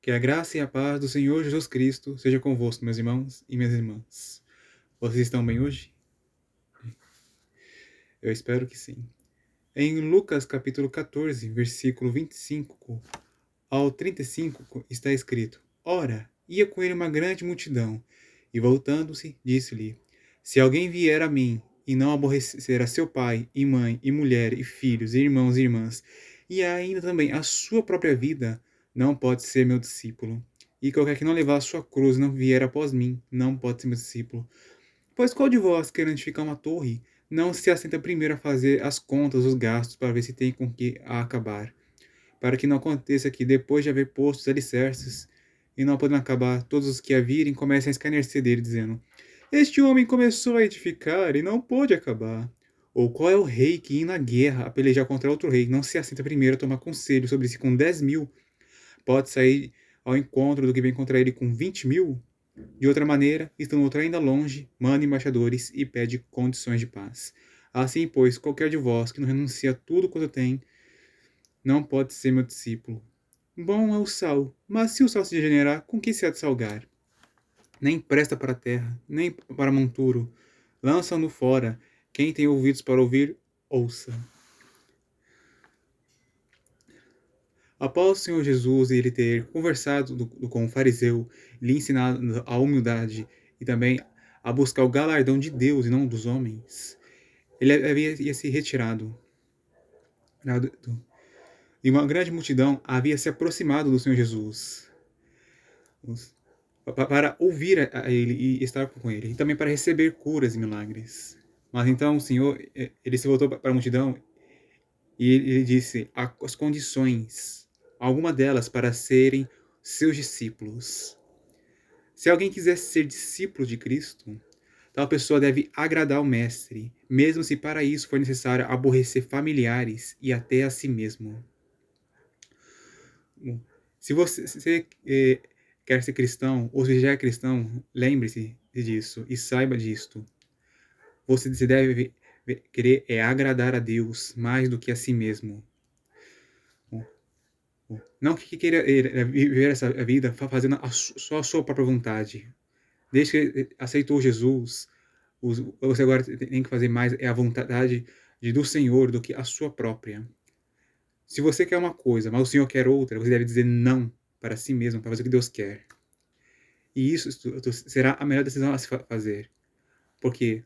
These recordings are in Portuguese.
Que a graça e a paz do Senhor Jesus Cristo seja convosco, meus irmãos e minhas irmãs. Vocês estão bem hoje? Eu espero que sim. Em Lucas capítulo 14, versículo 25 ao 35, está escrito: Ora, ia com ele uma grande multidão, e voltando-se, disse-lhe: Se alguém vier a mim, e não aborrecer a seu pai, e mãe, e mulher, e filhos, e irmãos e irmãs, e ainda também a sua própria vida, não pode ser meu discípulo. E qualquer que não levar a sua cruz e não vier após mim, não pode ser meu discípulo. Pois qual de vós, querendo edificar uma torre, não se assenta primeiro a fazer as contas dos gastos para ver se tem com que a acabar? Para que não aconteça que, depois de haver posto os alicerces, e não podendo acabar, todos os que a virem comecem a escarnecer dele, dizendo: Este homem começou a edificar e não pôde acabar. Ou qual é o rei que, indo na guerra a pelejar contra outro rei, não se assenta primeiro a tomar conselho sobre si com 10.000, pode sair ao encontro do que vem contra ele com 20.000? De outra maneira, estando outro ainda longe, manda embaixadores e pede condições de paz. Assim, pois, qualquer de vós que não renuncia a tudo quanto tem, não pode ser meu discípulo. Bom é o sal, mas se o sal se degenerar, com que se há de salgar? Nem presta para a terra, nem para monturo. Lança-no fora. Quem tem ouvidos para ouvir, ouça. Após o Senhor Jesus ele ter conversado com o fariseu, lhe ensinado a humildade e também a buscar o galardão de Deus e não dos homens, ele havia se retirado. E uma grande multidão havia se aproximado do Senhor Jesus para ouvir a ele e estar com ele, e também para receber curas e milagres. Mas então o Senhor, ele se voltou para a multidão e ele disse as condições, alguma delas para serem seus discípulos. Se alguém quiser ser discípulo de Cristo, tal pessoa deve agradar o Mestre, mesmo se para isso for necessário aborrecer familiares e até a si mesmo. Se você quer ser cristão, ou se já é cristão, lembre-se disso e saiba disto. Você deve querer agradar a Deus mais do que a si mesmo. Não que queira viver essa vida fazendo só a sua própria vontade. Desde que aceitou Jesus, você agora tem que fazer mais a vontade do Senhor do que a sua própria. Se você quer uma coisa, mas o Senhor quer outra, você deve dizer não para si mesmo, para fazer o que Deus quer. E isso será a melhor decisão a se fazer. Porque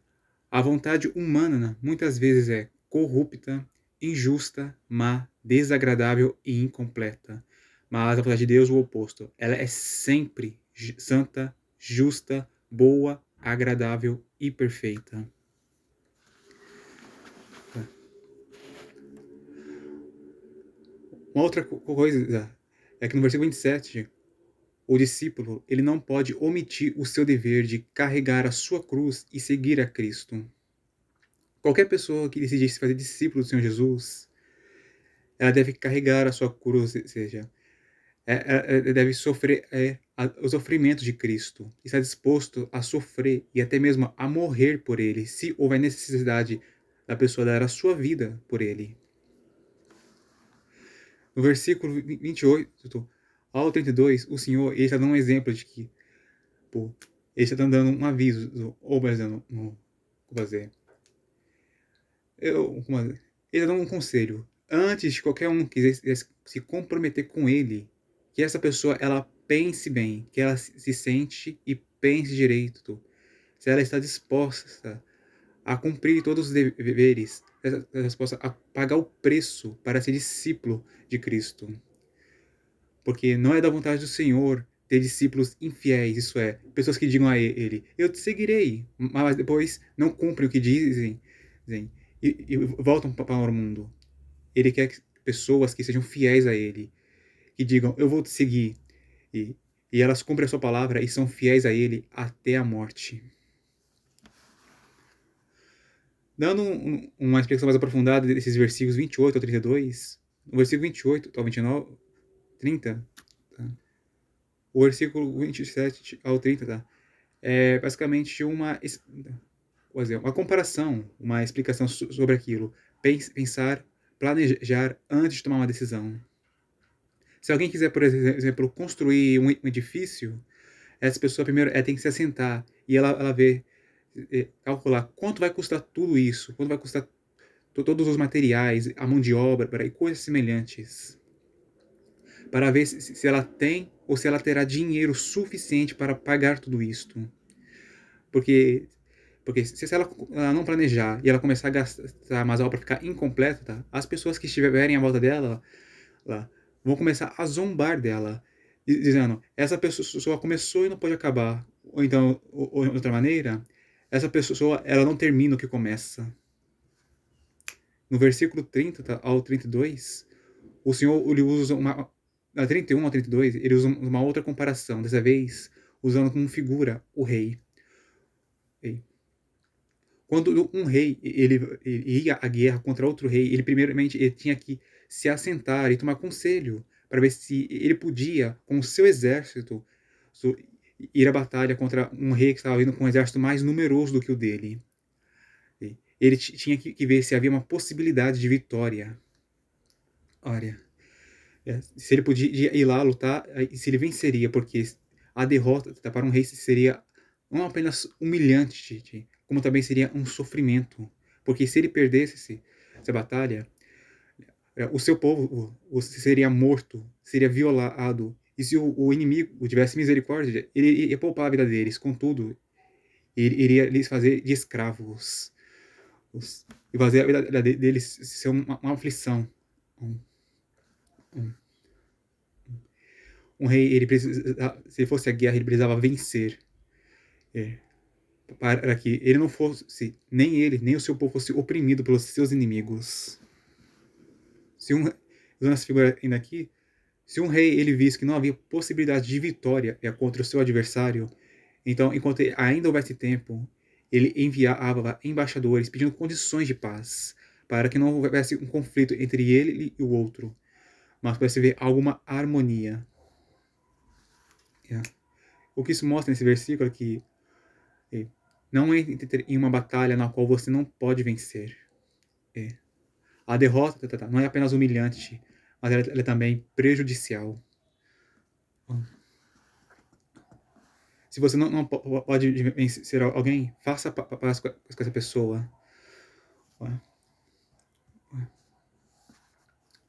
a vontade humana muitas vezes é corrupta, injusta, má, desagradável e incompleta. Mas a vontade de Deus é o oposto. Ela é sempre santa, justa, boa, agradável e perfeita. Uma outra coisa é que no versículo 27, o discípulo ele não pode omitir o seu dever de carregar a sua cruz e seguir a Cristo. Qualquer pessoa que decide se fazer discípulo do Senhor Jesus, ela deve carregar a sua cruz, ou seja, deve sofrer o sofrimento de Cristo, está disposto a sofrer e até mesmo a morrer por ele, se houver necessidade da pessoa dar a sua vida por ele. No versículo 28 ao 32, o Senhor está dando um exemplo de que ele está dando um aviso, ou por exemplo, ele está dando um conselho. Antes de qualquer um quiser se comprometer com ele, que essa pessoa ela pense bem, que ela se sente e pense direito, se ela está disposta a cumprir todos os deveres, se ela está disposta a pagar o preço para ser discípulo de Cristo. Porque não é da vontade do Senhor ter discípulos infiéis, isso é, pessoas que digam a ele, eu te seguirei, mas depois não cumprem o que dizem e voltam para o mundo. Ele quer pessoas que sejam fiéis a ele, que digam, eu vou te seguir, e elas cumprem a sua palavra e são fiéis a ele até a morte. Dando uma explicação mais aprofundada desses versículos 28 ao 32, no versículo 28 ao 29, 30, tá? O versículo 27 ao 30, tá? É basicamente uma comparação, uma explicação sobre aquilo. Pensar, planejar antes de tomar uma decisão. Se alguém quiser, por exemplo, construir um edifício, essa pessoa primeiro tem que se assentar e ela ver, calcular quanto vai custar tudo isso, quanto vai custar todos os materiais, a mão de obra e coisas semelhantes, para ver se ela tem ou se ela terá dinheiro suficiente para pagar tudo isto. Porque, porque se ela não planejar e ela começar a gastar, mas a obra ficar incompleta, tá? As pessoas que estiverem à volta dela lá, vão começar a zombar dela, dizendo, essa pessoa começou e não pode acabar. Ou então, ou de outra maneira, essa pessoa ela não termina o que começa. No versículo 30 tá, ao 32, o Senhor ele usa na 31 ao 32, ele usa uma outra comparação, dessa vez usando como figura o rei. Quando um rei ele ia à guerra contra outro rei, ele primeiramente ele tinha que se assentar e tomar conselho para ver se ele podia, com o seu exército, ir à batalha contra um rei que estava vindo com um exército mais numeroso do que o dele. Ele tinha que ver se havia uma possibilidade de vitória. Olha, se ele podia ir lá lutar, e se ele venceria, porque a derrota para um rei seria não apenas humilhante, como também seria um sofrimento. Porque se ele perdesse essa batalha, o seu povo seria morto, seria violado. E se o inimigo tivesse misericórdia, ele ia poupar a vida deles. Contudo, ele iria lhes fazer de escravos. E fazer a vida deles ser uma aflição. Um, um rei, se ele fosse à guerra, ele precisava vencer. Para que ele não fosse, nem ele, nem o seu povo fosse oprimido pelos seus inimigos. Usando essa figura ainda aqui, se um rei ele visse que não havia possibilidade de vitória contra o seu adversário, então, enquanto ainda houvesse tempo, ele enviava embaixadores pedindo condições de paz, para que não houvesse um conflito entre ele e o outro, mas pudesse haver alguma harmonia. O que isso mostra nesse versículo é que não entre em uma batalha na qual você não pode vencer. A derrota não é apenas humilhante, mas ela é também prejudicial. Se você não pode vencer alguém, faça paz com essa pessoa.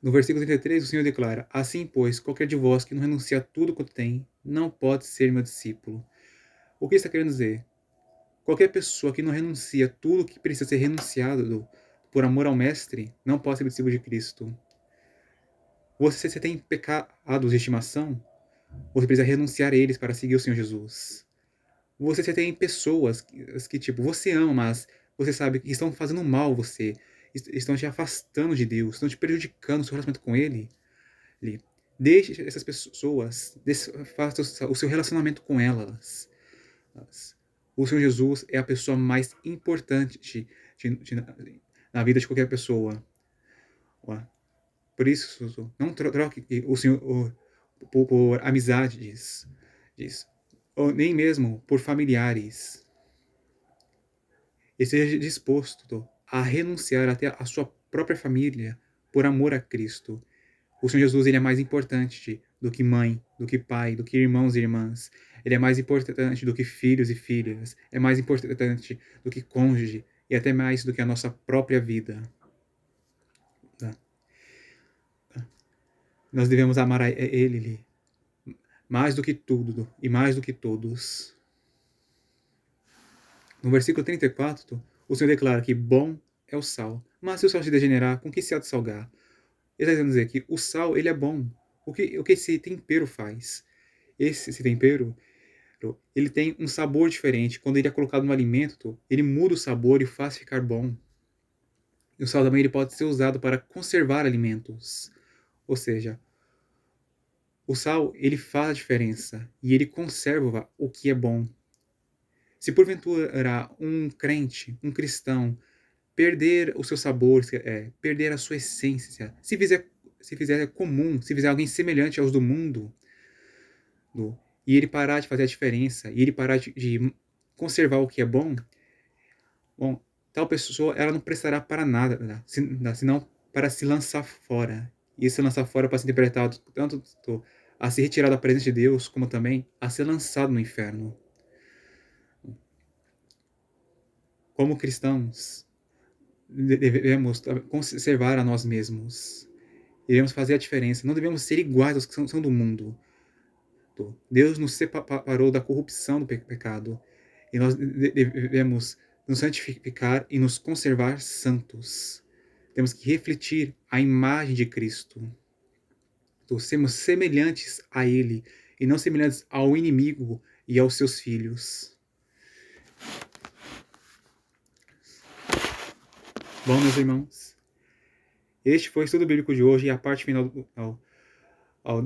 No versículo 33, o Senhor declara: assim, pois, qualquer de vós que não renuncia a tudo quanto tem, não pode ser meu discípulo. O que está querendo dizer? Qualquer pessoa que não renuncia a tudo que precisa ser renunciado por amor ao Mestre, não pode ser discípulo de Cristo. Você tem pecados de estimação? Você precisa renunciar a eles para seguir o Senhor Jesus. Você tem pessoas que tipo, você ama, mas você sabe que estão fazendo mal a você, estão te afastando de Deus, estão te prejudicando o seu relacionamento com Ele. Deixe essas pessoas, faça o seu relacionamento com elas. O Senhor Jesus é a pessoa mais importante na vida de qualquer pessoa. Por isso, não troque o Senhor por amizades, ou nem mesmo por familiares. E seja disposto a renunciar até a sua própria família por amor a Cristo. O Senhor Jesus ele é mais importante do que mãe, do que pai, do que irmãos e irmãs. Ele é mais importante do que filhos e filhas. É mais importante do que cônjuge e até mais do que a nossa própria vida. Nós devemos amar a Ele mais do que tudo e mais do que todos. No versículo 34, o Senhor declara que bom é o sal, mas se o sal se degenerar, com que se há de salgar? Ele está dizendo dizer que o sal ele é bom. O que esse tempero faz? Esse tempero ele tem um sabor diferente. Quando ele é colocado no alimento, ele muda o sabor e faz ficar bom. E o sal também ele pode ser usado para conservar alimentos. Ou seja, o sal ele faz a diferença e ele conserva o que é bom. Se porventura um crente, um cristão, perder o seu sabor, perder a sua essência, se fizer comum, se fizer alguém semelhante aos do mundo, e ele parar de fazer a diferença, e ele parar de conservar o que é bom, tal pessoa ela não prestará para nada, senão para se lançar fora. Isso lança fora para ser interpretado tanto a ser retirado da presença de Deus, como também a ser lançado no inferno. Como cristãos, devemos conservar a nós mesmos. Devemos fazer a diferença. Não devemos ser iguais aos que são do mundo. Deus nos separou da corrupção do pecado. E nós devemos nos santificar e nos conservar santos. Temos que refletir a imagem de Cristo. Sermos semelhantes a Ele e não semelhantes ao inimigo e aos seus filhos. Bom, meus irmãos, este foi o estudo bíblico de hoje e a parte final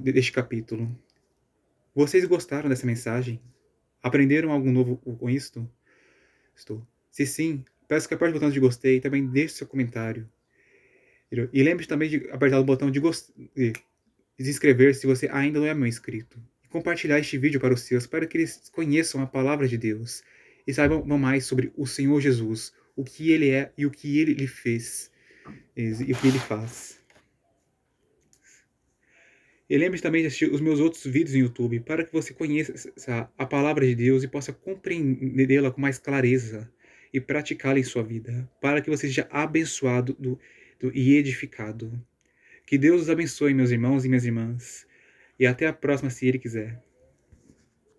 deste capítulo. Vocês gostaram dessa mensagem? Aprenderam algo novo com isto? Se sim, peço que aperte o botão de gostei e também deixe seu comentário. E lembre-se também de apertar o botão de se inscrever se você ainda não é meu inscrito. E compartilhar este vídeo para os seus, para que eles conheçam a palavra de Deus e saibam mais sobre o Senhor Jesus, o que Ele é e o que Ele lhe fez e o que Ele faz. E lembre-se também de assistir os meus outros vídeos no YouTube, para que você conheça a palavra de Deus e possa compreendê-la com mais clareza e praticá-la em sua vida, para que você seja abençoado e edificado. Que Deus os abençoe, meus irmãos e minhas irmãs. E até a próxima, se Ele quiser.